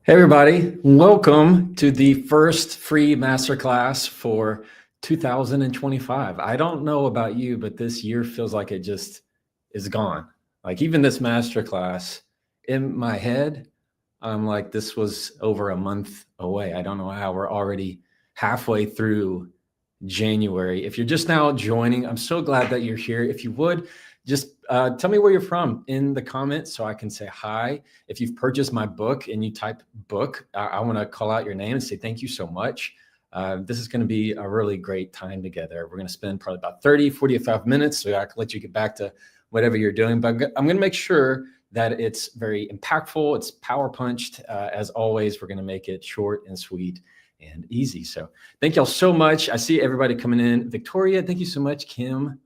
Hey everybody, welcome to the first free masterclass for 2025. I don't know about you, but this year feels like it just is gone. Like even this masterclass in my head, I'm like, this was over a month away. I don't know how we're already halfway through January. If you're just now joining, I'm so glad that you're here. If you would, just tell me where you're from in the comments so I can say hi. If you've purchased my book and you type book, I want to call out your name and say thank you so much. This is going to be a really great time together. We're going to spend probably about 45 minutes so I can let you get back to whatever you're doing. But I'm going to make sure that it's very impactful. It's power punched. As always, we're going to make it short and sweet and easy. So thank y'all so much. I see everybody coming in. Victoria, thank you so much. Kim,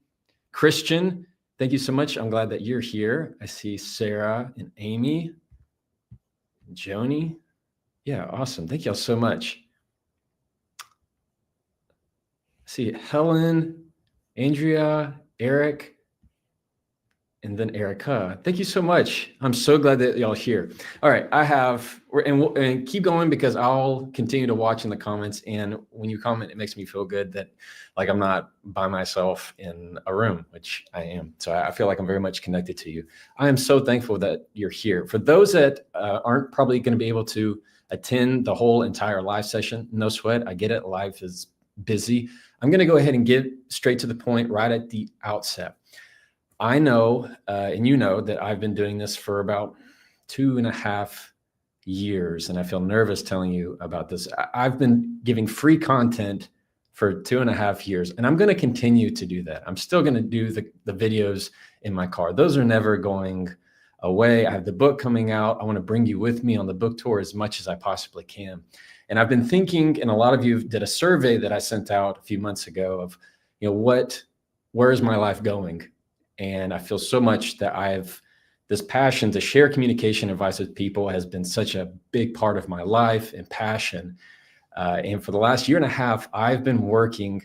Christian, thank you so much. I'm glad that you're here. I see Sarah and Amy, Joni. Yeah, awesome. Thank y'all so much. I see Helen, Andrea, Eric, and then Erica. Thank you so much. I'm so glad that y'all here. All right, and keep going because I'll continue to watch in the comments. And when you comment, it makes me feel good that like I'm not by myself in a room, which I am. So I feel like I'm very much connected to you. I am so thankful that you're here. For those that aren't probably going to be able to attend the whole entire live session, no sweat. I get it. Life is busy. I'm going to go ahead and get straight to the point right at the outset. I know, and you know, that I've been doing this for about 2.5 years, and I feel nervous telling you about this. I've been giving free content for 2.5 years, and I'm going to continue to do that. I'm still going to do the videos in my car. Those are never going away. I have the book coming out. I want to bring you with me on the book tour as much as I possibly can. And I've been thinking, and a lot of you did a survey that I sent out a few months ago of, where is my life going? And I feel so much that this passion to share communication advice with people has been such a big part of my life and passion. And for the last 1.5 years, I've been working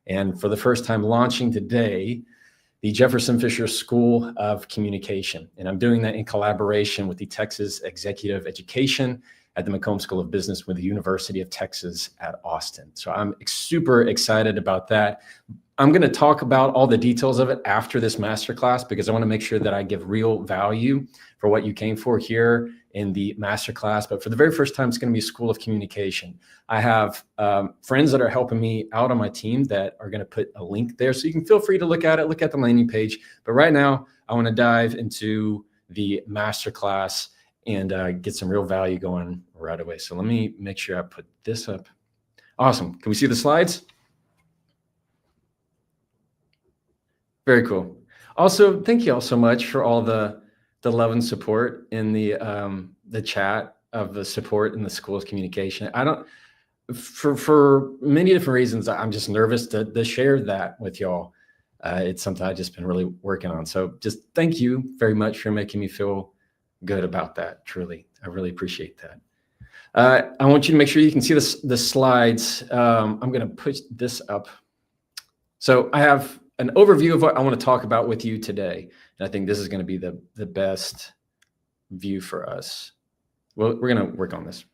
and for the first time launching today, the Jefferson Fisher School of Communication. And I'm doing that in collaboration with the Texas Executive Education at the McCombs School of Business with the University of Texas at Austin. So I'm super excited about that. I'm going to talk about all the details of it after this masterclass because I want to make sure that I give real value for what you came for here in the masterclass. But for the very first time, it's going to be a School of Communication. I have friends that are helping me out on my team that are going to put a link there. So you can feel free to look at it, look at the landing page. But right now, I want to dive into the masterclass and get some real value going right away. So let me make sure I put this up. Awesome. Can we see the slides? Very cool. Also, thank you all so much for all the love and support in the chat of the support in the School of Communication. For many different reasons, I'm just nervous to share that with y'all. It's something I've just been really working on. So just thank you very much for making me feel good about that. Truly, I really appreciate that. I want you to make sure you can see the slides. I'm going to push this up. So I have an overview of what I want to talk about with you today. And I think this is going to be the best view for us. Well, we're going to work on this.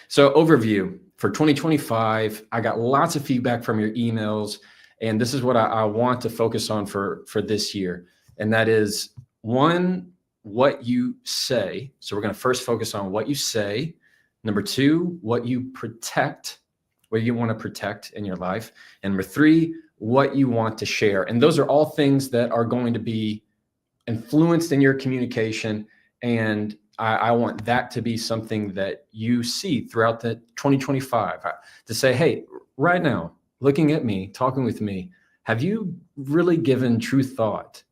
So overview for 2025, I got lots of feedback from your emails. And this is what I want to focus on for this year. And that is one, what you say. So we're going to first focus on what you say. Number two, what you protect, what you want to protect in your life. And number three, what you want to share. And those are all things that are going to be influenced in your communication. And I want that to be something that you see throughout the 2025 to say, hey, right now, looking at me, talking with me, have you really given true thought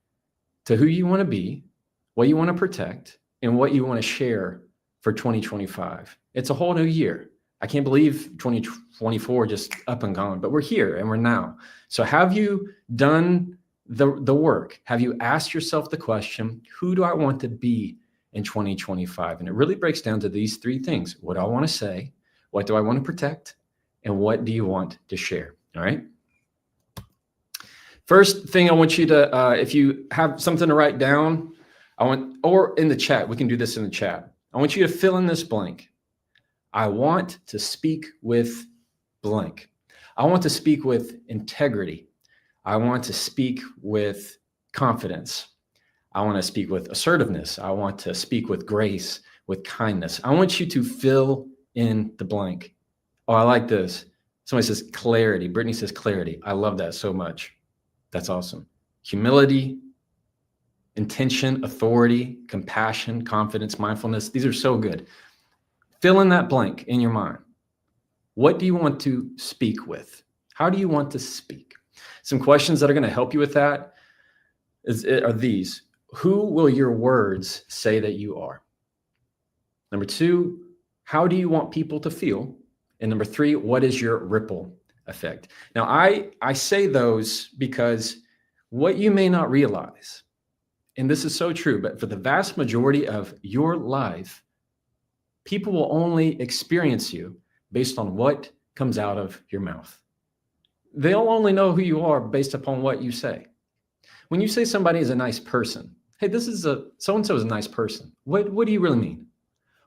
to who you want to be, what you want to protect, and what you want to share for 2025? It's a whole new year. I can't believe 2024 just up and gone, but we're here and we're now. So have you done the work? Have you asked yourself the question, who do I want to be in 2025? And it really breaks down to these three things. What do I want to say? What do I want to protect? And what do you want to share? All right. First thing I want you to, if you have something to write down, or in the chat, we can do this in the chat. I want you to fill in this blank. I want to speak with blank. I want to speak with integrity. I want to speak with confidence. I want to speak with assertiveness. I want to speak with grace, with kindness. I want you to fill in the blank. Oh, I like this. Somebody says clarity. Brittany says clarity. I love that so much. That's awesome. Humility, intention, authority, compassion, confidence, mindfulness. These are so good. Fill in that blank in your mind. What do you want to speak with? How do you want to speak? Some questions that are going to help you with that are these. Who will your words say that you are? Number 2, how do you want people to feel? And number 3, what is your ripple effect? Now, I say those because what you may not realize, and this is so true, but for the vast majority of your life, people will only experience you based on what comes out of your mouth. They'll only know who you are based upon what you say. When you say somebody is a nice person, hey, so-and-so is a nice person. What do you really mean?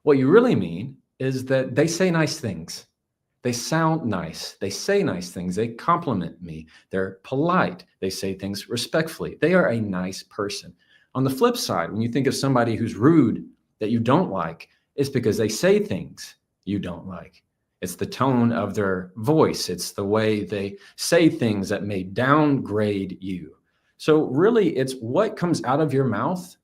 What you really mean is that they say nice things. They sound nice. They say nice things. They compliment me. They're polite. They say things respectfully. They are a nice person. On the flip side, when you think of somebody who's rude that you don't like, it's because they say things you don't like. It's the tone of their voice. It's the way they say things that may downgrade you. So really, it's what comes out of your mouth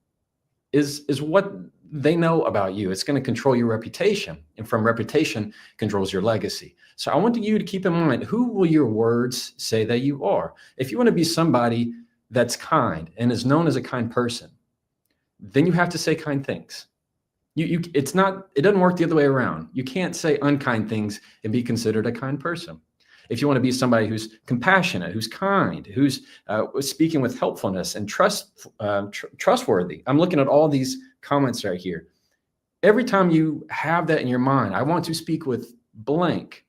is what they know about you. It's going to control your reputation. And from reputation controls your legacy. So I want you to keep in mind, who will your words say that you are? If you want to be somebody that's kind and is known as a kind person, then you have to say kind things. It doesn't work the other way around. You can't say unkind things and be considered a kind person. If you want to be somebody who's compassionate, who's kind, who's speaking with helpfulness and trustworthy. I'm looking at all these comments right here. Every time you have that in your mind, I want to speak with blank,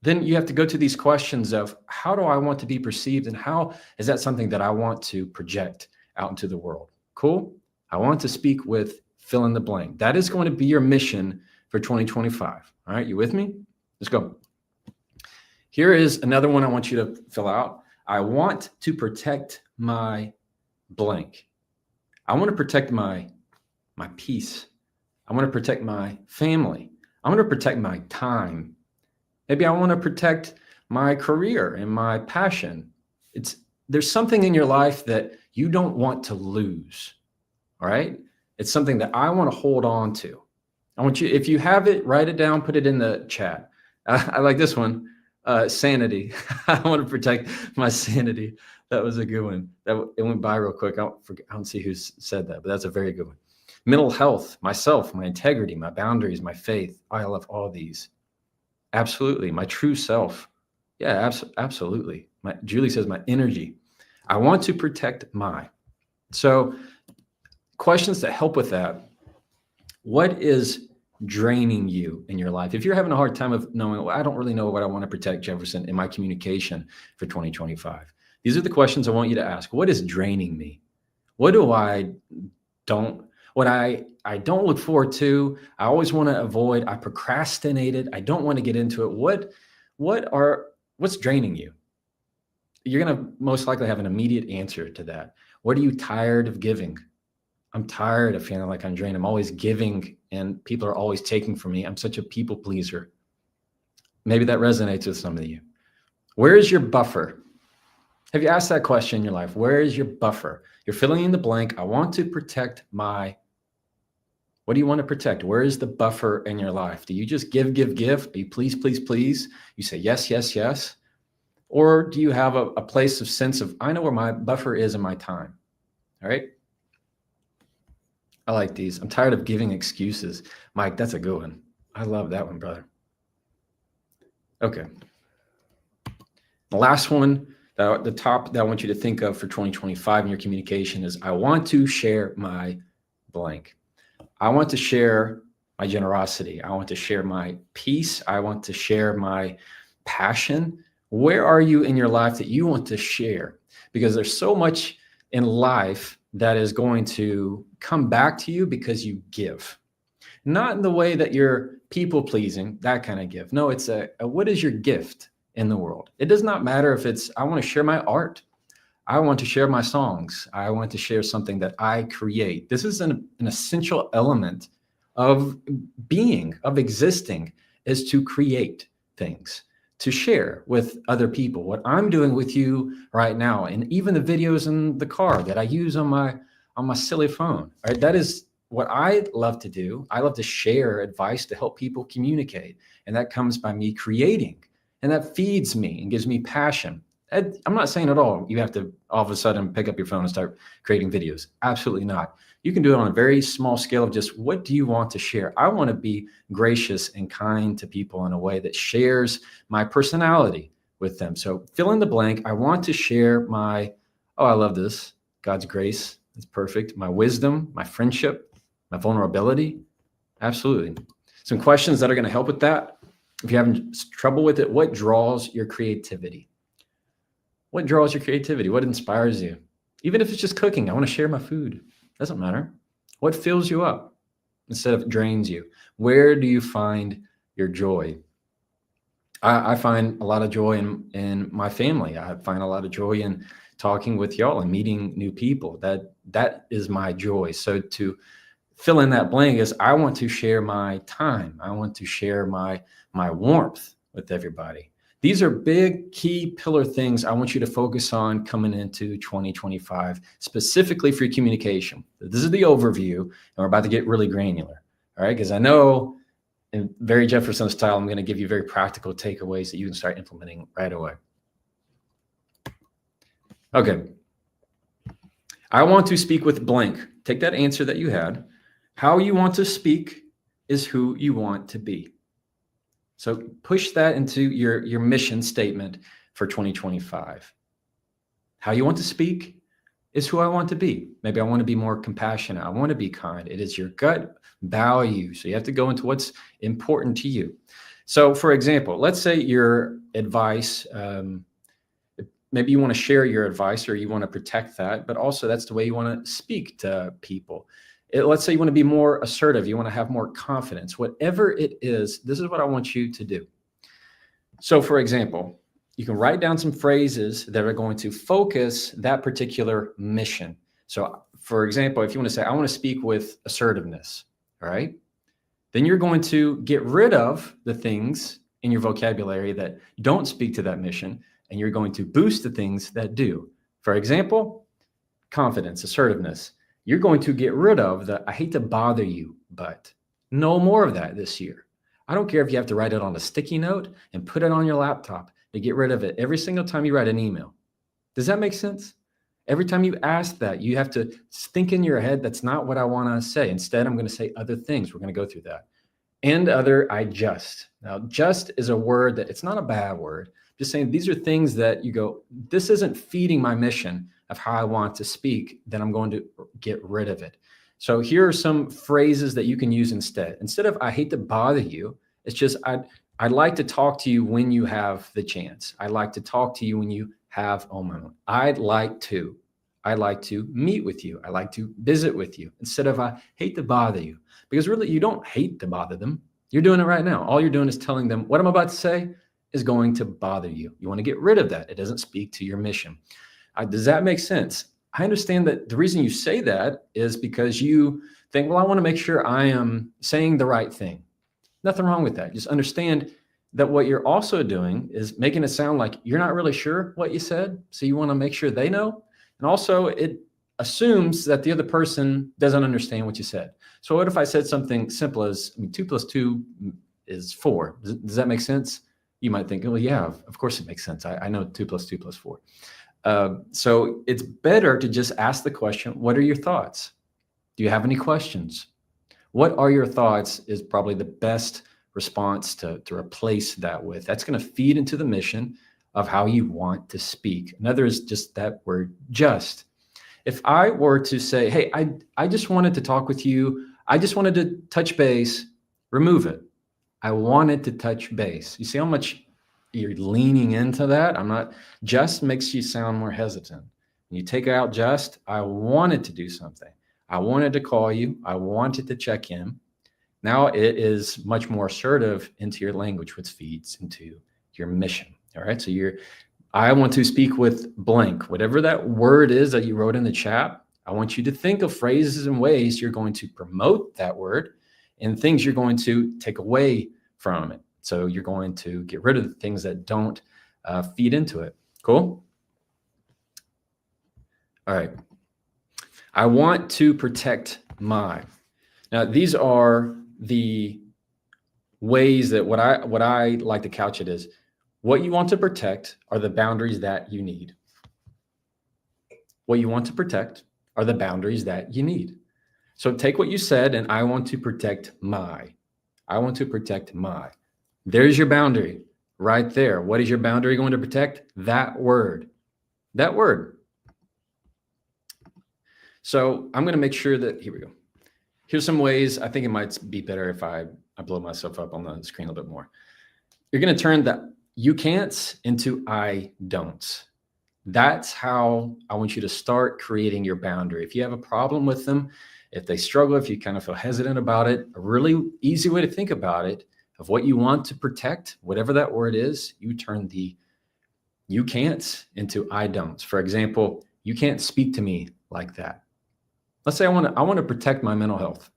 then you have to go to these questions of how do I want to be perceived and how is that something that I want to project out into the world? Cool. I want to speak with fill in the blank. That is going to be your mission for 2025. All right, you with me? Let's go. Here is another one I want you to fill out. I want to protect my blank. I want to protect my peace. I want to protect my family. I want to protect my time. Maybe I want to protect my career and my passion. There's something in your life that you don't want to lose. All right? It's something that I want to hold on to. I want you, if you have it, write it down, put it in the chat. I like this one. Sanity. I want to protect my sanity. That was a good one. It went by real quick. I don't see who said that, but that's a very good one. Mental health, myself, my integrity, my boundaries, my faith. I love all these. Absolutely. My true self. Yeah, absolutely. Julie says my energy. I want to protect my. So questions that help with that. What is draining you in your life? If you're having a hard time of knowing, well, I don't really know what I want to protect, Jefferson, in my communication for 2025. These are the questions I want you to ask. What is draining me? What do I don't look forward to? I always want to avoid. I procrastinated. I don't want to get into it. What's draining you? You're going to most likely have an immediate answer to that. What are you tired of giving? I'm tired of feeling like I'm drained. I'm always giving and people are always taking from me. I'm such a people pleaser. Maybe that resonates with some of you. Where is your buffer? Have you asked that question in your life? Where is your buffer? You're filling in the blank. I want to protect my. What do you want to protect? Where is the buffer in your life? Do you just give? Do you please? You say yes. Or do you have a place of sense of, I know where my buffer is in my time? All right. I like these. I'm tired of giving excuses. Mike, that's a good one. I love that one, brother. Okay. The last one, the top that I want you to think of for 2025 in your communication is, I want to share my blank. I want to share my generosity. I want to share my peace. I want to share my passion. Where are you in your life that you want to share? Because there's so much in life that is going to come back to you because you give. not in the way that you're people pleasing, that kind of gift. No, it's a what is your gift in the world? It does not matter if it's, I want to share my art. I want to share my songs. I want to share something that I create. This is an essential element of being, of existing, is to create things, to share with other people. What I'm doing with you right now, and even the videos in the car that I use on my silly phone, right? That is what I love to do. I love to share advice to help people communicate. And that comes by me creating. And that feeds me and gives me passion. I'm not saying at all you have to all of a sudden pick up your phone and start creating videos. Absolutely not. You can do it on a very small scale of just, what do you want to share? I want to be gracious and kind to people in a way that shares my personality with them. So fill in the blank. I want to share my, oh, I love this, God's grace. It's perfect. My wisdom, my friendship, my vulnerability. Absolutely. Some questions that are going to help with that. If you're having trouble with it, what draws your creativity? What draws your creativity? What inspires you? Even if it's just cooking, I want to share my food. Doesn't matter. What fills you up instead of drains you? Where do you find your joy? I find a lot of joy in my family. I find a lot of joy in talking with y'all and meeting new people. That is my joy. So to fill in that blank is, I want to share my time. I want to share my warmth with everybody. These are big key pillar things I want you to focus on coming into 2025, specifically for your communication. This is the overview, and we're about to get really granular, all right? Because I know in very Jefferson style, I'm going to give you very practical takeaways that you can start implementing right away. Okay. I want to speak with blank. Take that answer that you had. How you want to speak is who you want to be. So push that into your mission statement for 2025. How you want to speak is who I want to be. Maybe I want to be more compassionate. I want to be kind. It is your gut value. So you have to go into what's important to you. So for example, let's say your advice, maybe you want to share your advice or you want to protect that, but also that's the way you want to speak to people. Let's say you want to be more assertive. You want to have more confidence. Whatever it is, this is what I want you to do. So for example, you can write down some phrases that are going to focus that particular mission. So for example, if you want to say, I want to speak with assertiveness, all right? Then you're going to get rid of the things in your vocabulary that don't speak to that mission, and you're going to boost the things that do. For example, confidence, assertiveness. You're going to get rid of the, I hate to bother you, but no more of that this year. I don't care if you have to write it on a sticky note and put it on your laptop to get rid of it every single time you write an email. Does that make sense? Every time you ask that, you have to think in your head, that's not what I want to say. Instead, I'm going to say other things. We're going to go through that. And other, I just. Now, just is a word that it's not a bad word. Just saying these are things that you go, this isn't feeding my mission of how I want to speak, then I'm going to get rid of it. So here are some phrases that you can use instead. Instead of, I hate to bother you, it's just, I'd like to talk to you when you have the chance. I'd like to talk to you when you have a moment. I'd like to meet with you. I like to visit with you. Instead of, I hate to bother you. Because really, you don't hate to bother them. You're doing it right now. All you're doing is telling them what I'm about to say is going to bother you. You want to get rid of that. It doesn't speak to your mission. Does that make sense? I understand that the reason you say that is because you think, well, I want to make sure I am saying the right thing. Nothing wrong with that. Just understand that what you're also doing is making it sound like you're not really sure what you said. So you want to make sure they know. And also it assumes that the other person doesn't understand what you said. So what if I said something simple as, 2 + 2 is 4. Does that make sense? You might think, well, yeah, of course it makes sense. I know 2 + 2 + 4. So it's better to just ask the question, what are your thoughts? Do you have any questions? What are your thoughts is probably the best response to replace that with. That's going to feed into the mission of how you want to speak. Another is just that word, just. If I were to say, hey, I just wanted to talk with you. I just wanted to touch base, remove it. I wanted to touch base. You see how much you're leaning into that? Just makes you sound more hesitant. When you take out just, I wanted to do something. I wanted to call you. I wanted to check in. Now it is much more assertive into your language, which feeds into your mission. All right. So I want to speak with blank, whatever that word is that you wrote in the chat. I want you to think of phrases and ways you're going to promote that word and things you're going to take away from it. So you're going to get rid of the things that don't feed into it. Cool. All right. I want to protect my. Now, these are the ways that what I like to couch it is, what you want to protect are the boundaries that you need. What you want to protect are the boundaries that you need. So take what you said, and I want to protect my. I want to protect my. There's your boundary right there. What is your boundary going to protect? That word. That word. So I'm going to make sure that, here we go. Here's some ways. I think it might be better if I blow myself up on the screen a little bit more. You're going to turn the you can'ts into I don'ts. That's how I want you to start creating your boundary. If you have a problem with them, if they struggle, if you kind of feel hesitant about it, a really easy way to think about it of what you want to protect, whatever that word is, you turn the you can'ts into I don'ts. For example, you can't speak to me like that. Let's say I want to protect my mental health.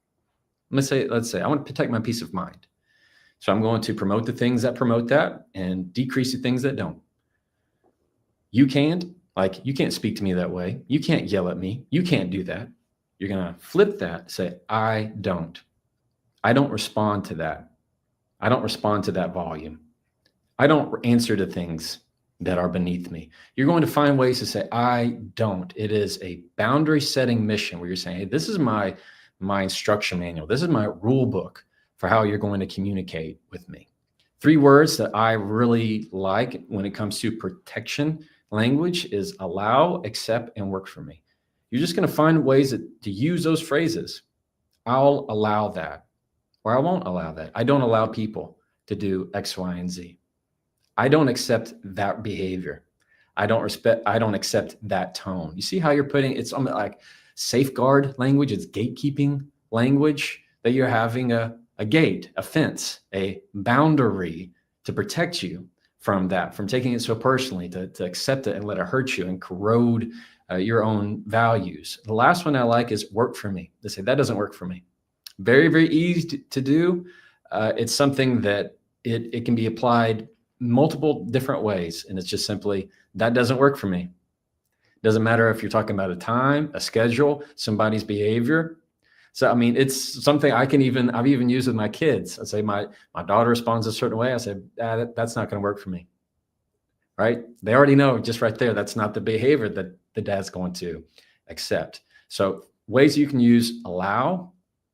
Let's say I want to protect my peace of mind. So I'm going to promote the things that promote that and decrease the things that don't. You can't speak to me that way. You can't yell at me. You can't do that. You're going to flip that, say, I don't. I don't respond to that. I don't respond to that volume. I don't answer to things that are beneath me. You're going to find ways to say, I don't. It is a boundary setting mission where you're saying, hey, this is my instruction manual. This is my rule book for how you're going to communicate with me. 3 words that I really like when it comes to protection language is allow, accept, and work for me. You're just going to find ways to use those phrases. I'll allow that, or I won't allow that. I don't allow people to do X, Y, and Z. I don't accept that behavior. I don't accept that tone. You see how you're putting, it's almost like safeguard language. It's gatekeeping language that you're having a gate, a fence, a boundary to protect you from that, from taking it so personally, to accept it and let it hurt you and corrode your own values. The last one I like is work for me. They say that doesn't work for me. Very, very easy to do. It's something that it can be applied multiple different ways. And it's just simply, that doesn't work for me. Doesn't matter if you're talking about a time, a schedule, somebody's behavior. So, I mean, it's something I've even used with my kids. I say my daughter responds a certain way. I said, that's not going to work for me. Right? They already know just right there, that's not the behavior that the dad's going to accept. So ways you can use allow,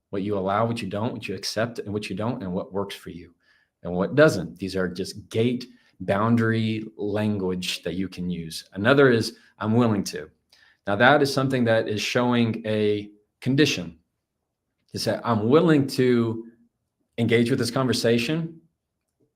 what you you don't, what you accept and what you don't, and what works for you and what doesn't. These are just gate boundary language that you can use. Another is I'm willing to. Now that is something that is showing a condition. You say, I'm willing to engage with this conversation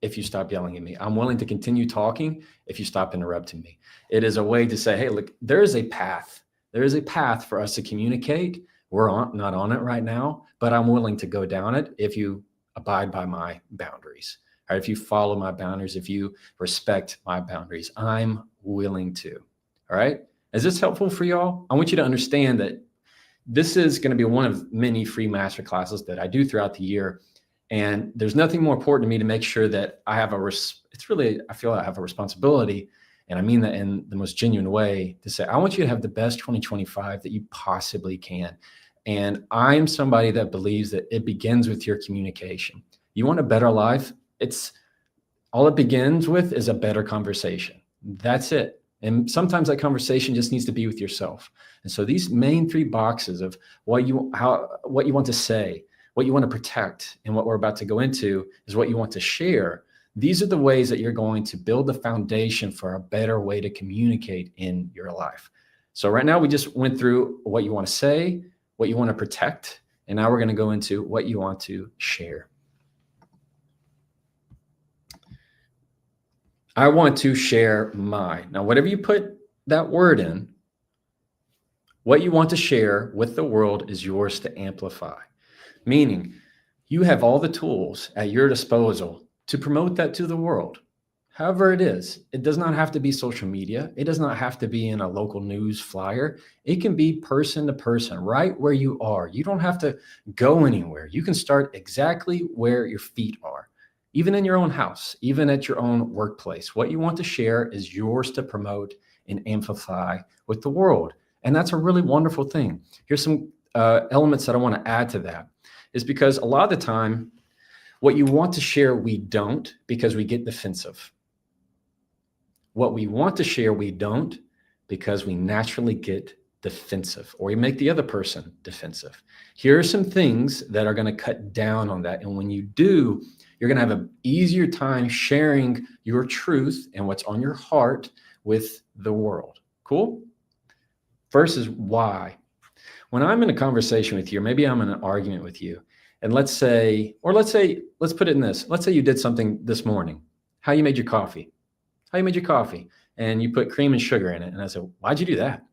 if you stop yelling at me. I'm willing to continue talking if you stop interrupting me. It is a way to say, hey, look, there is a path. There is a path for us to communicate. We're not on it right now, but I'm willing to go down it if you abide by my boundaries. Or if you follow my boundaries, if you respect my boundaries, I'm willing to. All right. Is this helpful for y'all? I want you to understand that this is going to be one of many free masterclasses that I do throughout the year. And there's nothing more important to me to make sure that I have I feel I have a responsibility, and I mean that in the most genuine way, to say, I want you to have the best 2025 that you possibly can. And I'm somebody that believes that it begins with your communication. You want a better life? All it begins with is a better conversation. That's it. And sometimes that conversation just needs to be with yourself. And so these main 3 boxes of what you want to say, what you want to protect, and what we're about to go into is what you want to share. These are the ways that you're going to build the foundation for a better way to communicate in your life. So right now we just went through what you want to say, what you want to protect, and now we're going to go into what you want to share. I want to share my. Now, whatever you put that word in, what you want to share with the world is yours to amplify. Meaning, You have all the tools at your disposal to promote that to the world. However it is, it does not have to be social media. It does not have to be in a local news flyer. It can be person to person, right where you are. You don't have to go anywhere. You can start exactly where your feet are, even in your own house, even at your own workplace. What you want to share is yours to promote and amplify with the world. And that's a really wonderful thing. Here's some elements that I want to add to that, is because a lot of the time, what you want to share, we don't, because we get defensive. What we want to share, we don't, because we naturally get defensive, or we make the other person defensive. Here are some things that are going to cut down on that. And when you do, you're going to have an easier time sharing your truth and what's on your heart with the world. Cool? First is why. When I'm in a conversation with you, or maybe I'm in an argument with you, and let's put it in this. Let's say you did something this morning. How you made your coffee. And you put cream and sugar in it. And I said, why'd you do that?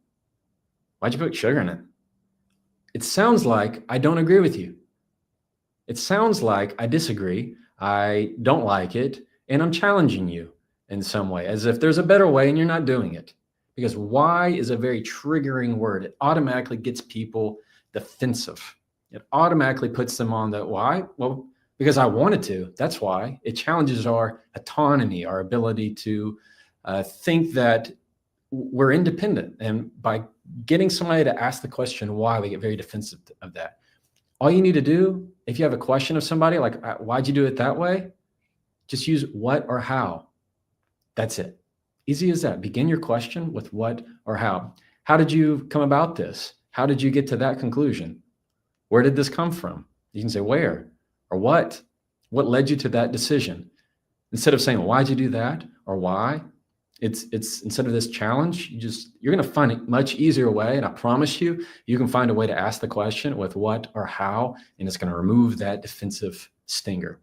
Why'd you put sugar in it? It sounds like I don't agree with you. It sounds like I disagree. I don't like it. And I'm challenging you in some way, as if there's a better way and you're not doing it. Because why is a very triggering word. It automatically gets people defensive. It automatically puts them on the why? Well, because I wanted to. That's why. It challenges our autonomy, our ability to think that we're independent. And by getting somebody to ask the question why, we get very defensive of that. All you need to do, if you have a question of somebody, like, why'd you do it that way? Just use what or how. That's it. Easy as that. Begin your question with what or how. How did you come about this? How did you get to that conclusion? Where did this come from? You can say where or what. What led you to that decision? Instead of saying, why'd you do that or why? It's instead of this challenge, you're going to find a much easier way. And I promise you, you can find a way to ask the question with what or how, and it's going to remove that defensive stinger.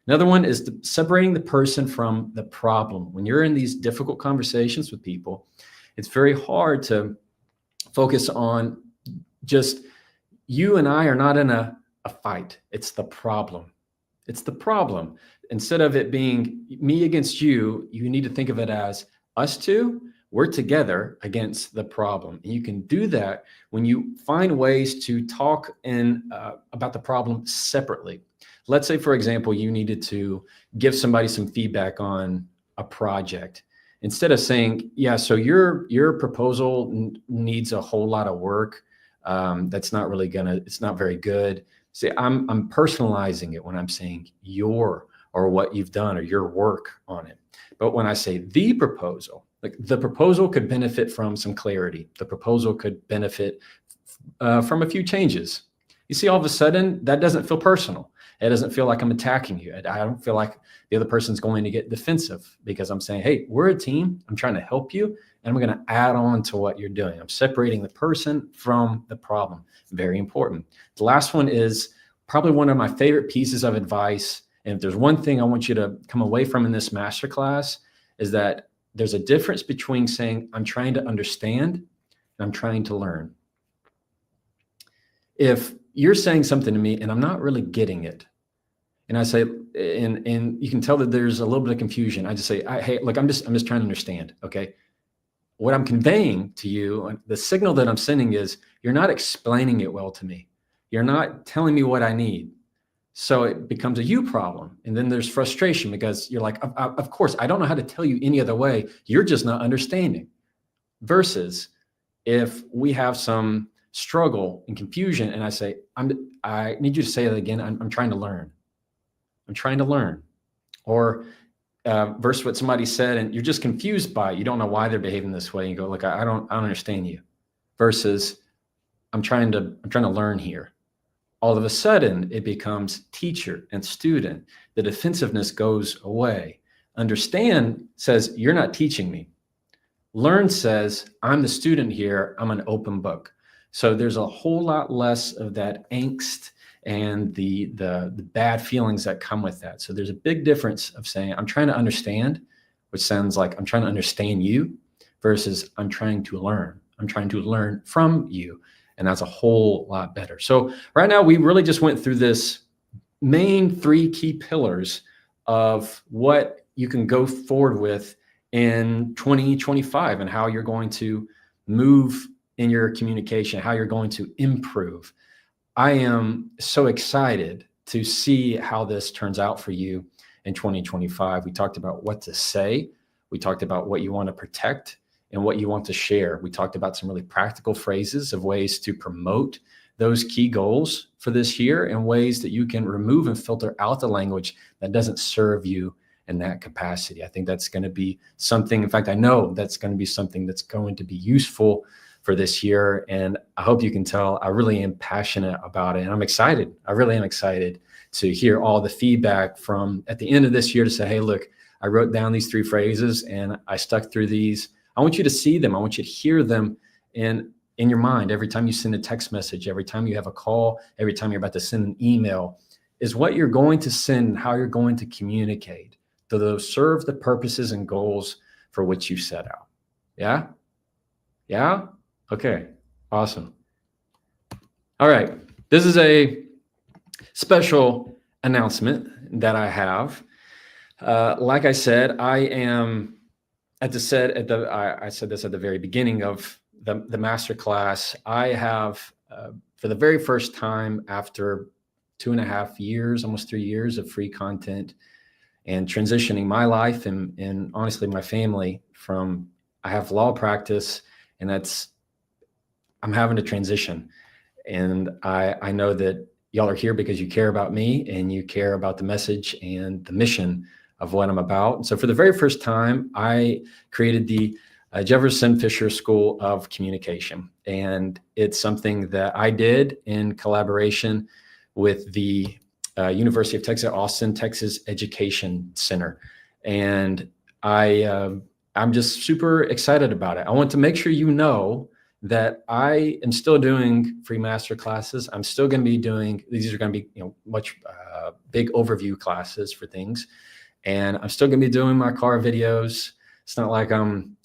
Another one is separating the person from the problem. When you're in these difficult conversations with people, it's very hard to focus on just you and I are not in a fight. It's the problem. It's the problem. Instead of it being me against you, you need to think of it as us two, we're together against the problem. And you can do that when you find ways to talk about the problem separately. Let's say, for example, you needed to give somebody some feedback on a project. Instead of saying, yeah, so your proposal needs a whole lot of work. It's not very good. See, I'm personalizing it when I'm saying your or what you've done or your work on it. But when I say the proposal, like the proposal could benefit from some clarity. The proposal could benefit from a few changes. You see, all of a sudden, that doesn't feel personal. It doesn't feel like I'm attacking you. I don't feel like the other person's going to get defensive because I'm saying, hey, we're a team. I'm trying to help you. And I'm going to add on to what you're doing. I'm separating the person from the problem. Very important. The last one is probably one of my favorite pieces of advice. And if there's one thing I want you to come away from in this masterclass, is that there's a difference between saying, I'm trying to understand and I'm trying to learn. If you're saying something to me and I'm not really getting it, and I say, and you can tell that there's a little bit of confusion. I just say, hey, look, I'm just trying to understand. Okay. What I'm conveying to you, the signal that I'm sending is you're not explaining it well to me. You're not telling me what I need. So it becomes a you problem. And then there's frustration because you're like, of course, I don't know how to tell you any other way. You're just not understanding. Versus if we have some struggle and confusion and I say, I need you to say that again. I'm trying to learn. I'm trying to learn. Or versus what somebody said and you're just confused by it. You don't know why they're behaving this way. You go, look, I don't understand you. Versus I'm trying to learn here. All of a sudden it becomes teacher and student. The defensiveness goes away. Understand says, you're not teaching me. Learn says, I'm the student here. I'm an open book. So there's a whole lot less of that angst and the bad feelings that come with that. So there's a big difference of saying, I'm trying to understand, which sounds like I'm trying to understand you, versus I'm trying to learn. I'm trying to learn from you. And that's a whole lot better. So right now we really just went through this main three key pillars of what you can go forward with in 2025 and how you're going to move in your communication, how you're going to improve. I am so excited to see how this turns out for you in 2025. We talked about what to say. We talked about what you want to protect and what you want to share. We talked about some really practical phrases of ways to promote those key goals for this year and ways that you can remove and filter out the language that doesn't serve you in that capacity. I think that's going to be something, in fact, I know that's going to be something that's going to be useful for this year. And I hope you can tell I really am passionate about it. And I'm excited. I really am excited to hear all the feedback from at the end of this year to say, hey, look, I wrote down these 3 phrases and I stuck through these. I want you to see them. I want you to hear them in your mind every time you send a text message, every time you have a call, every time you're about to send an email. Is what you're going to send, how you're going to communicate. Do those serve the purposes and goals for which you set out? Yeah? Yeah? Okay, awesome. All right, this is a special announcement that I have. Like I said, I am I said this at the very beginning of the masterclass. I have, for the very first time after 2.5 years, almost 3 years of free content and transitioning my life and honestly my family from, I have law practice and I'm having to transition. And I know that y'all are here because you care about me and you care about the message and the mission of what I'm about. And so for the very first time, I created the Jefferson Fisher School of Communication. And it's something that I did in collaboration with the University of Texas, Austin, Texas Education Center. And I'm just super excited about it. I want to make sure you know that I am still doing free master classes. I'm still going to be doing, these are going to be, much big overview classes for things. And I'm still going to be doing my car videos. It's not like I'm,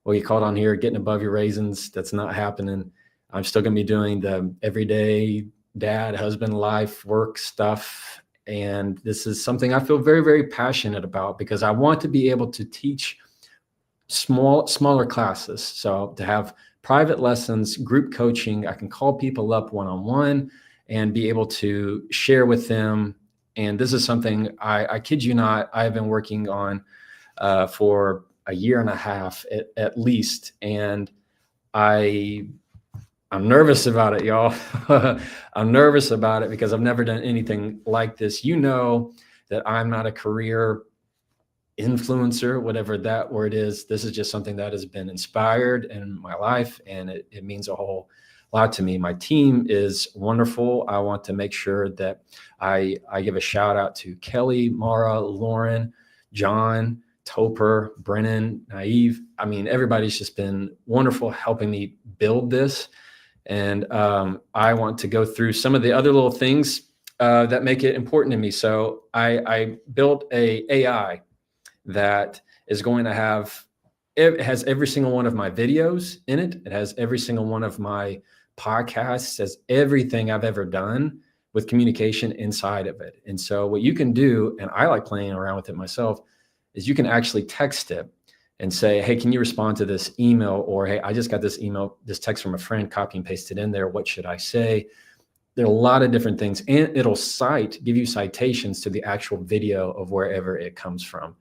what you called on here, getting above your raisins. That's not happening. I'm still going to be doing the everyday dad, husband, life, work stuff. And this is something I feel very, very passionate about because I want to be able to teach smaller classes. So to have private lessons, group coaching, I can call people up one-on-one and be able to share with them. And this is something I kid you not, I've been working on for 1.5 years at least. And I'm nervous about it, y'all. I'm nervous about it because I've never done anything like this. You know that I'm not a career influencer, whatever that word is. This is just something that has been inspired in my life, and it means a whole lot to me. My team is wonderful. I want to make sure that I give a shout out to Kelly, Mara, Lauren, John, Topper, Brennan, Naive. I mean, everybody's just been wonderful helping me build this. And I want to go through some of the other little things that make it important to me. So I built a AI that is going to have, it has every single one of my videos in it. It has every single one of my podcasts, has everything I've ever done with communication inside of it. And so what you can do, and I like playing around with it myself, is you can actually text it and say, hey, can you respond to this email? Or, hey, I just got this email, this text from a friend, copy and paste it in there. What should I say? There are a lot of different things. And it'll give you citations to the actual video of wherever it comes from.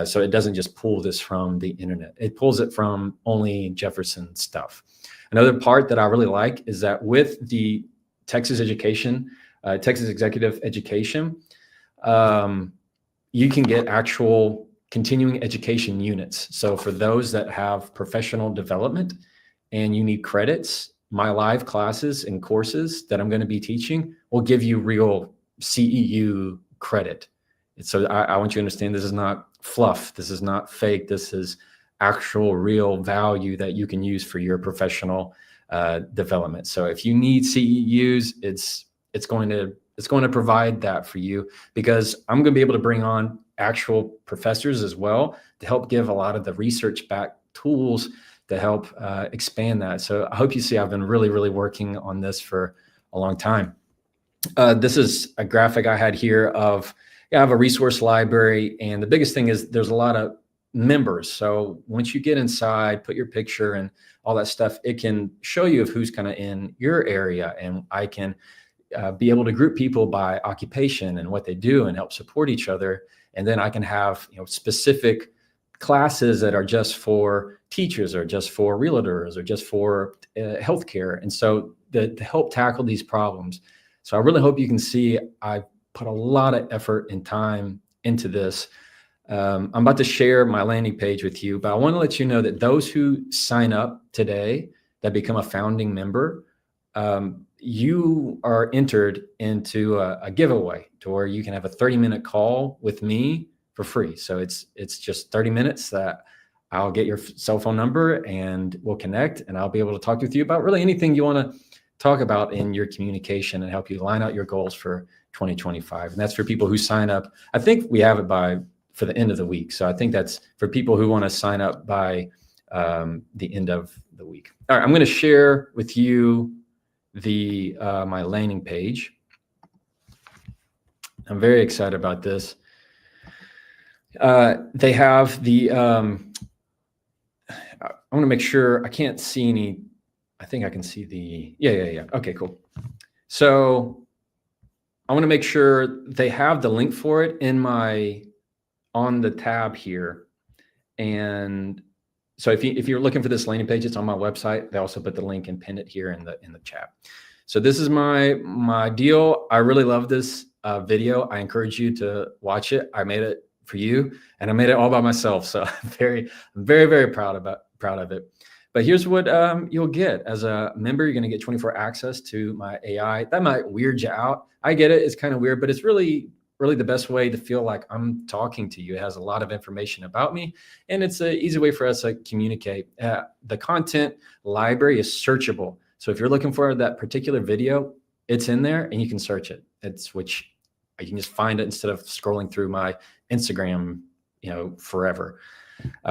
So it doesn't just pull this from the internet. It pulls it from only Jefferson stuff. Another part that I really like is that with the Texas Executive Education, you can get actual continuing education units. So for those that have professional development and you need credits, my live classes and courses that I'm going to be teaching will give you real CEU credit. So I want you to understand this is not fluff. This is not fake. This is actual real value that you can use for your professional development. So if you need CEUs, it's going to provide that for you, because I'm going to be able to bring on actual professors as well to help give a lot of the research back tools to help expand that. So I hope you see I've been really, really working on this for a long time. This is a graphic I had here of, I have a resource library, and the biggest thing is there's a lot of members. So once you get inside, put your picture and all that stuff, it can show you of who's kind of in your area, and I can be able to group people by occupation and what they do and help support each other. And then I can have specific classes that are just for teachers or just for realtors or just for healthcare. And so to help tackle these problems. So I really hope you can see I put a lot of effort and time into this. I'm about to share my landing page with you, but I want to let you know that those who sign up today that become a founding member, you are entered into a giveaway to where you can have a 30-minute call with me for free. So it's just 30 minutes that I'll get your cell phone number and we'll connect, and I'll be able to talk with you about really anything you want to talk about in your communication and help you line out your goals for 2025. And that's for people who sign up. I think we have it for the end of the week. So I think that's for people who want to sign up by the end of the week. All right, I'm going to share with you my landing page. I'm very excited about this. They have the, I want to make sure I can't see any. I think I can see the, yeah. Okay, cool. So I want to make sure they have the link for it on the tab here. And so if you're looking for this landing page, it's on my website. They also put the link and pin it here in the chat. So this is my deal. I really love this video. I encourage you to watch it. I made it for you, and I made it all by myself. So I'm very, very proud of it. But here's what you'll get as a member. You're going to get 24 access to my AI. That might weird you out. I get it. It's kind of weird, but it's really the best way to feel like I'm talking to you. It has a lot of information about me, and it's an easy way for us to communicate. The content library is searchable. So if you're looking for that particular video, it's in there and you can search it. You can just find it instead of scrolling through my Instagram, forever.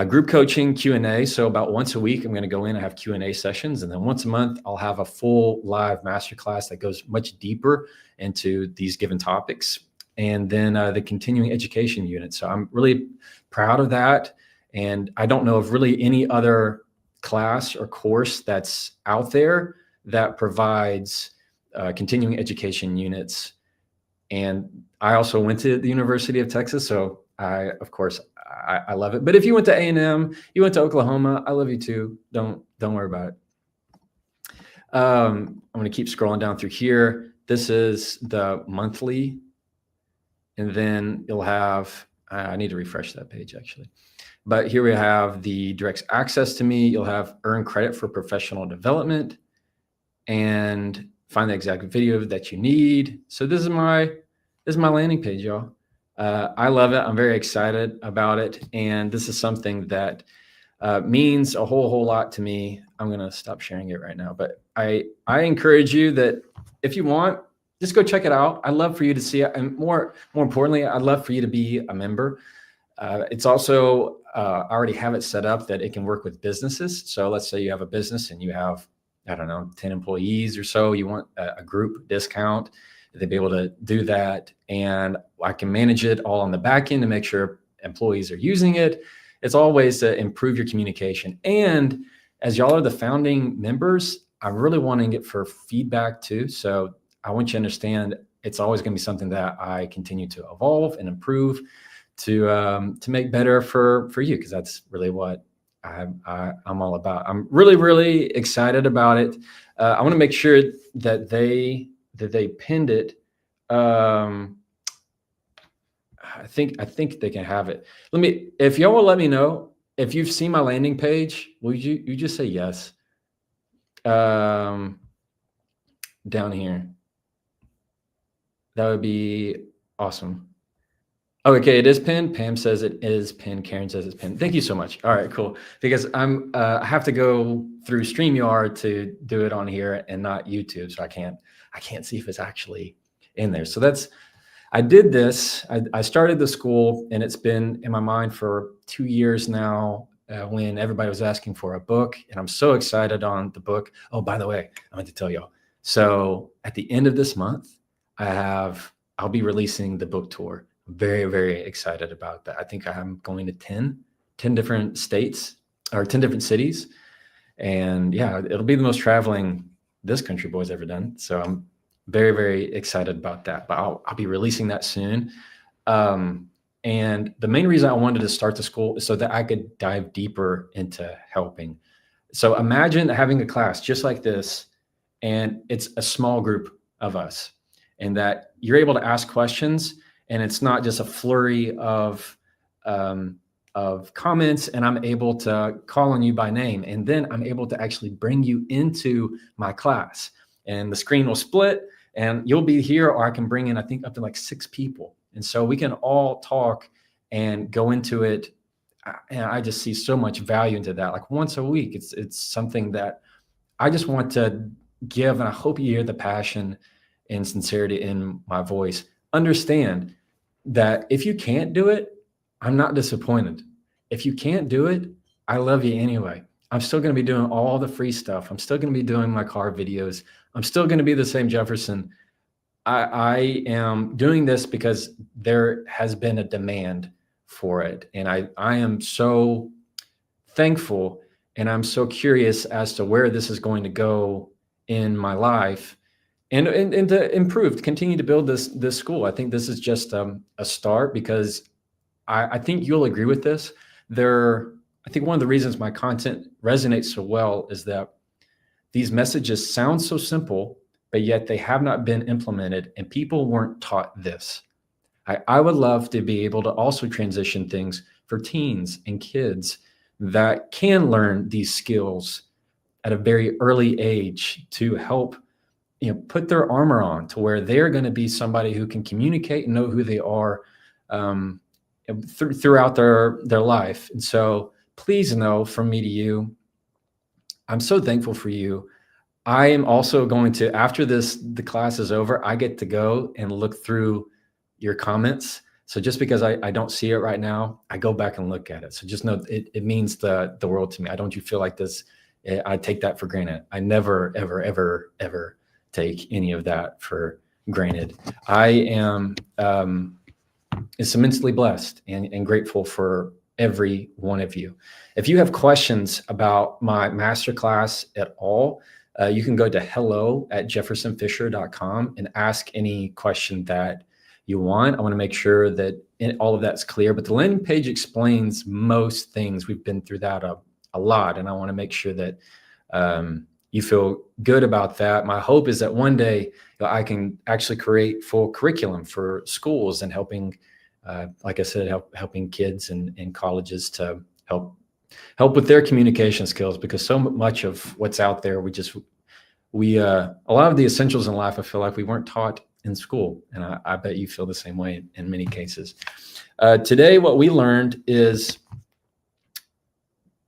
Group coaching Q&A. So about once a week, I'm going to go in and have Q&A sessions. And then once a month, I'll have a full live masterclass that goes much deeper into these given topics. And then the continuing education unit. So I'm really proud of that. And I don't know of really any other class or course that's out there that provides continuing education units. And I also went to the University of Texas. So I love it. But if you went to A&M, you went to Oklahoma, I love you too. Don't worry about it. I'm going to keep scrolling down through here. This is the monthly. And then you'll have, I need to refresh that page actually. But here we have the direct access to me. You'll have earn credit for professional development and find the exact video that you need. So this is my landing page, y'all. I love it. I'm very excited about it. And this is something that means a whole lot to me. I'm going to stop sharing it right now. But I encourage you that if you want, just go check it out. I'd love for you to see it. And more importantly, I'd love for you to be a member. It's also, I already have it set up that it can work with businesses. So let's say you have a business and you have, 10 employees or so, you want a group discount. They'd be able to do that. And I can manage it all on the back end to make sure employees are using it. It's all ways to improve your communication. And as y'all are the founding members, I'm really wanting it for feedback too. So I want you to understand it's always going to be something that I continue to evolve and improve to make better for you, because that's really what I'm all about. I'm really excited about it. I want to make sure that they pinned it. I think they can have it. If y'all will let me know if you've seen my landing page. Will you just say yes? Down here. That would be awesome. Oh, okay, it is pinned. Pam says it is pinned. Karen says it's pinned. Thank you so much. All right, cool. Because I have to go through StreamYard to do it on here and not YouTube, so I can't see if it's actually in there. So I did this. I started the school, and it's been in my mind for 2 years now. When everybody was asking for a book, and I'm so excited on the book. Oh, by the way, I meant to tell y'all. So at the end of this month, I'll be releasing the book tour. Very, very excited about that. I think I'm going to 10 different states or 10 different cities. And yeah, it'll be the most traveling this country boy's ever done. So I'm very, very excited about that. But I'll be releasing that soon. And the main reason I wanted to start the school is so that I could dive deeper into helping. So imagine having a class just like this, and it's a small group of us, and that you're able to ask questions, and it's not just a flurry of comments, and I'm able to call on you by name, and then I'm able to actually bring you into my class, and the screen will split, and you'll be here, or I can bring in, I think, up to like 6 people, and so we can all talk and go into it. And I just see so much value into that. Like once a week, it's something that I just want to give, and I hope you hear the passion and sincerity in my voice. Understand that if you can't do it, I'm not disappointed. If you can't do it, I love you anyway. I'm still going to be doing all the free stuff. I'm still going to be doing my car videos. I'm still going to be the same Jefferson. I am doing this because there has been a demand for it. And I am so thankful, and I'm so curious as to where this is going to go in my life, and to improve, to continue to build this school. I think this is just a start, because I think you'll agree with this. I think one of the reasons my content resonates so well is that these messages sound so simple, but yet they have not been implemented, and people weren't taught this. I would love to be able to also transition things for teens and kids that can learn these skills at a very early age to help, put their armor on to where they're going to be somebody who can communicate and know who they are throughout their life. And so please know, from me to you, I'm so thankful for you. I am also going to, after the class is over, I get to go and look through your comments. So just because I don't see it right now, I go back and look at it. So just know it means the world to me. I don't you feel like this, I take that for granted. I never, ever, ever, ever take any of that for granted. I am is immensely blessed and grateful for every one of you. If you have questions about my masterclass at all, you can go to hello@jeffersonfisher.com and ask any question that you want. I want to make sure that all of that's clear, but the landing page explains most things. We've been through that a lot, and I want to make sure that you feel good about that. My hope is that one day I can actually create full curriculum for schools and helping, like I said, helping kids and colleges to help with their communication skills, because so much of what's out there, a lot of the essentials in life, I feel like we weren't taught in school. And I bet you feel the same way in many cases. Today, what we learned is,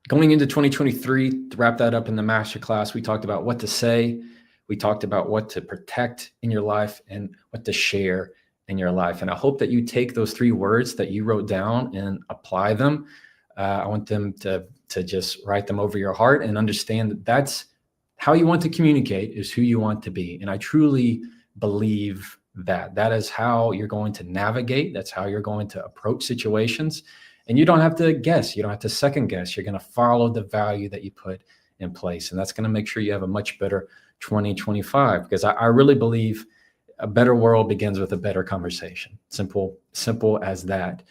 going into 2023, to wrap that up in the masterclass, we talked about what to say. We talked about what to protect in your life and what to share in your life. And I hope that you take those 3 words that you wrote down and apply them. I want them to just write them over your heart and understand that that's how you want to communicate, is who you want to be. And I truly believe that is how you're going to navigate. That's how you're going to approach situations. And you don't have to guess. You don't have to second guess. You're going to follow the value that you put in place. And that's going to make sure you have a much better 2025, because I really believe a better world begins with a better conversation. Simple as that.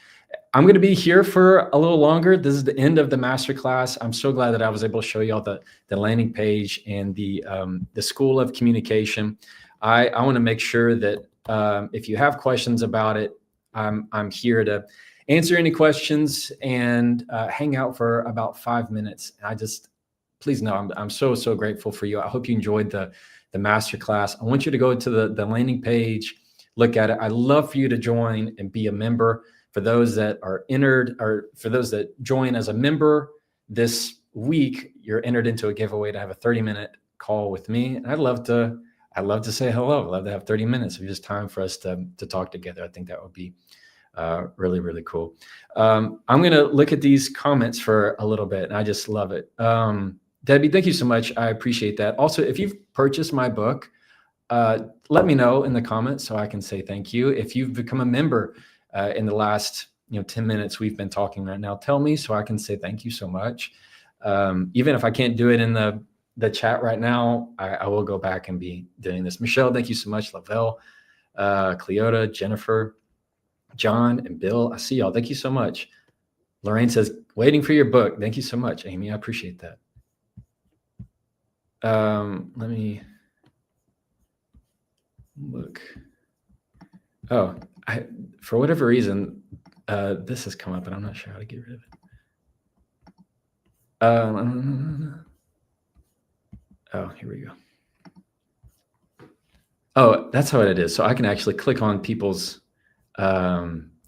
I'm going to be here for a little longer. This is the end of the masterclass. I'm so glad that I was able to show you all the landing page and the School of Communication. I want to make sure that if you have questions about it, I'm here to answer any questions and hang out for about 5 minutes. And please know I'm so grateful for you. I hope you enjoyed the masterclass. I want you to go to the landing page, look at it. I'd love for you to join and be a member. For those that are entered, or for those that join as a member this week, you're entered into a giveaway to have a 30-minute call with me. And I'd love to say hello. I'd love to have 30 minutes of just time for us to talk together. I think that would be really, really cool. I'm going to look at these comments for a little bit, and I just love it. Debbie, thank you so much. I appreciate that. Also, if you've purchased my book, let me know in the comments so I can say thank you. If you've become a member in the last 10 minutes we've been talking right now, tell me so I can say thank you so much. Even if I can't do it in the chat right now, I will go back and be doing this. Michelle, thank you so much. Lavelle, Cleota, Jennifer, John, and Bill, I see y'all. Thank you so much. Lorraine says, waiting for your book. Thank you so much, Amy. I appreciate that. Let me look. Oh, for whatever reason, this has come up, and I'm not sure how to get rid of it. Oh, here we go. Oh, that's how it is. So I can actually click on people's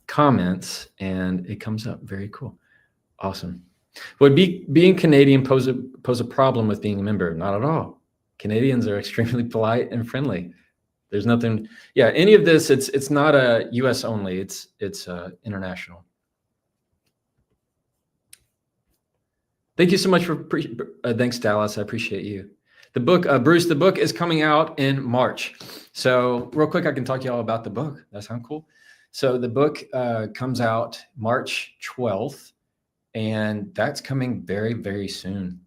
comments, and it comes up. Very cool. Awesome. Would being Canadian pose a problem with being a member? Not at all. Canadians are extremely polite and friendly. There's nothing. Yeah, any of this, it's not a U.S. only. It's international. Thank you so much for thanks, Dallas. I appreciate you. The book, Bruce, the book is coming out in March. So real quick, I can talk to y'all about the book. That sound cool? So the book comes out March 12th, and that's coming very, very soon.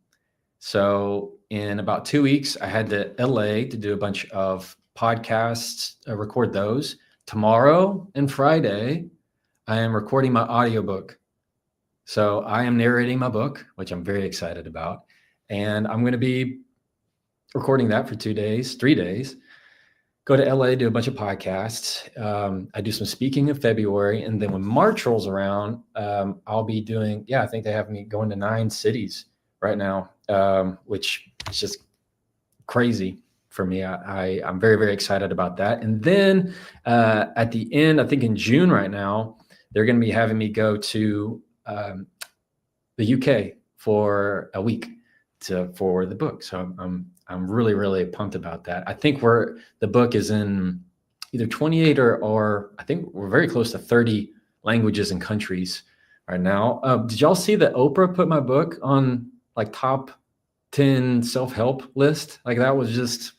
So in about 2 weeks, I head to LA to do a bunch of podcasts, record those. Tomorrow and Friday, I am recording my audiobook. So I am narrating my book, which I'm very excited about. And I'm going to be recording that for 3 days. Go to LA, do a bunch of podcasts. I do some speaking in February. And then when March rolls around, I'll be doing, I think they have me going to 9 cities right now, which is just crazy for me. I'm very, very excited about that. And then at the end, I think in June right now, they're going to be having me go to the UK for a week for the book. So I'm really, really pumped about that. I think the book is in either 28 or I think we're very close to 30 languages and countries right now. Did y'all see that Oprah put my book on like top 10 self-help list? Like that was just,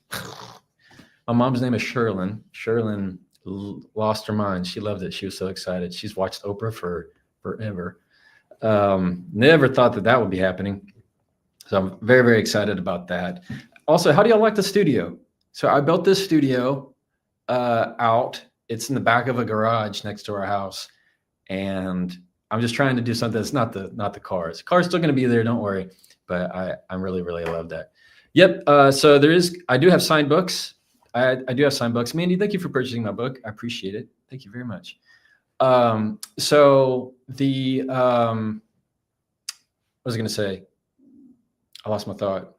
my mom's name is Sherlyn. Sherlyn lost her mind. She loved it. She was so excited. She's watched Oprah for forever. Never thought that would be happening. So I'm very, very excited about that. Also, how do y'all like the studio? So I built this studio out. It's in the back of a garage next to our house. And I'm just trying to do something that's not the cars. Cars still going to be there, don't worry. But I really, really love that. Yep. So I do have signed books. I do have signed books. Mandy, thank you for purchasing my book. I appreciate it. Thank you very much. So what was I going to say? I lost my thought.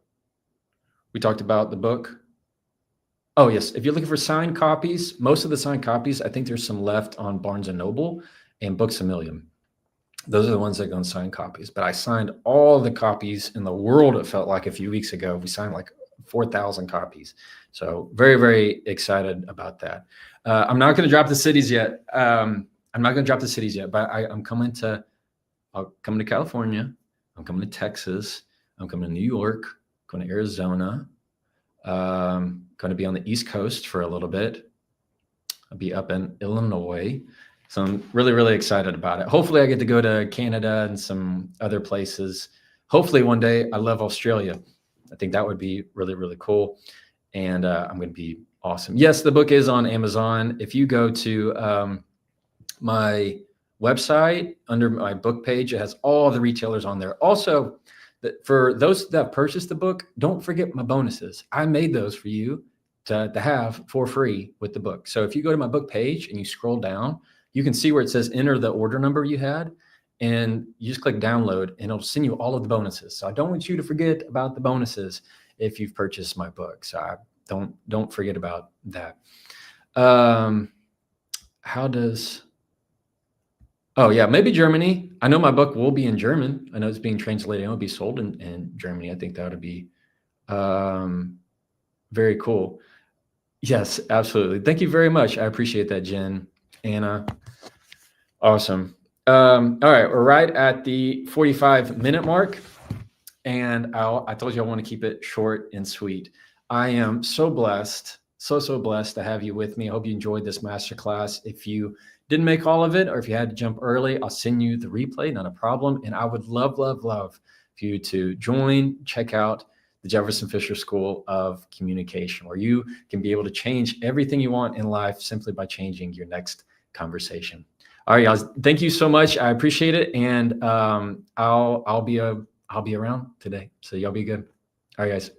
We talked about the book. Oh, yes. If you're looking for signed copies, most of the signed copies, I think there's some left on Barnes & Noble and Books A Million. Those are the ones that go on signed copies. But I signed all the copies in the world, it felt like a few weeks ago. We signed like 4,000 copies. So very, very excited about that. I'm not going to drop the cities yet. But I'm coming to California. I'm coming to Texas. I'm coming to New York, going to Arizona, going to be on the East Coast for a little bit. I'll be up in Illinois. So I'm really, really excited about it. Hopefully I get to go to Canada and some other places. Hopefully one day. I love Australia. I think that would be really, really cool. And I'm going to be awesome. Yes, the book is on Amazon. If you go to my website, under my book page, it has all the retailers on there. Also, for those that purchased the book, don't forget my bonuses. I made those for you to have for free with the book. So if you go to my book page and you scroll down, you can see where it says enter the order number you had, and you just click download and it'll send you all of the bonuses. So I don't want you to forget about the bonuses if you've purchased my book. So don't forget about that. Oh yeah, maybe Germany. I know my book will be in German. I know it's being translated. It'll be sold in Germany. I think that would be very cool. Yes, absolutely. Thank you very much. I appreciate that, Jen, Anna. Awesome. All right, we're right at the 45-minute mark, and I told you I want to keep it short and sweet. I am so blessed So blessed to have you with me. I hope you enjoyed this masterclass. If you didn't make all of it, or if you had to jump early, I'll send you the replay, not a problem. And I would love for you to join, check out the Jefferson Fisher School of Communication, where you can be able to change everything you want in life simply by changing your next conversation. All right, guys, thank you so much. I appreciate it. And I'll be around today. So y'all be good. All right, guys.